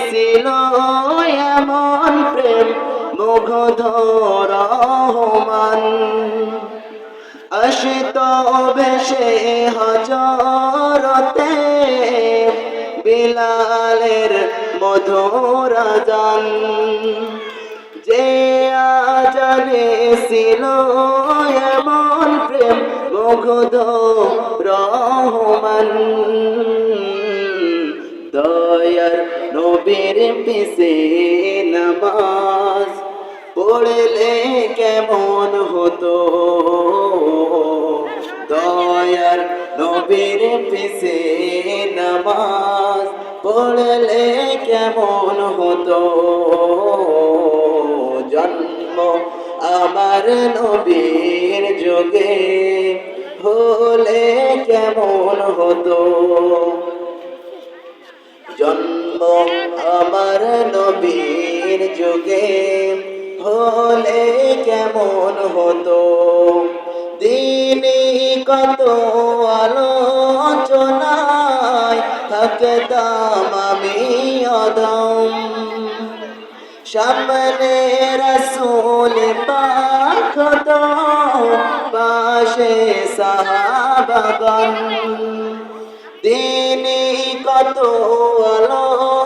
ছিল এমন প্রেম মুগ্ধ রহমান আসিত বেশে হজরতে বিলালের মধুর আযান যে আজানে ছিল এমন প্রেম মুগ্ধ রহমান দয়ার নবীর পিছে নামাজ পড়লে কেমন হতো দয়ার নবীর পিছে নামাজ পড়লে কেমন হতো জন্ম আমার নবীর যুগে হলে কেমন হতো জন্ম আমার নবীর যুগে হলে কেমন হতো দিনে কত আলোচনায় থাকতাম আমি অদম সামনে রাসূল পাক হতো পাশে সাহাবাগণ দিনে কত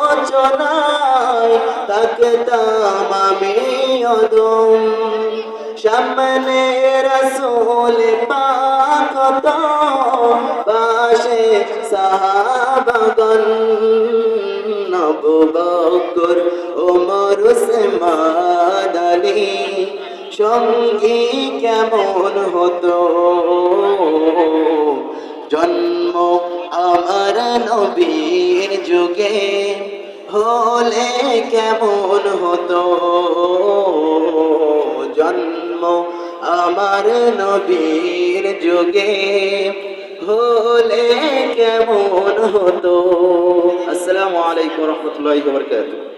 আলোচনায় থাকতাম আমি অদম সামনে রাসূল পাক হতো পাশে সাহাবাগণ আবু বকর ওমর উসমান আলী সঙ্গী কেমন হতো জন্ম আমার নবীর যুগে হলে কেমন হতো জন্ম আমার নবীর যুগে হলে কেমন হতো আসসালামু আলাইকুম ওয়া রাহমাতুল্লাহি ওয়া বারাকাতুহু।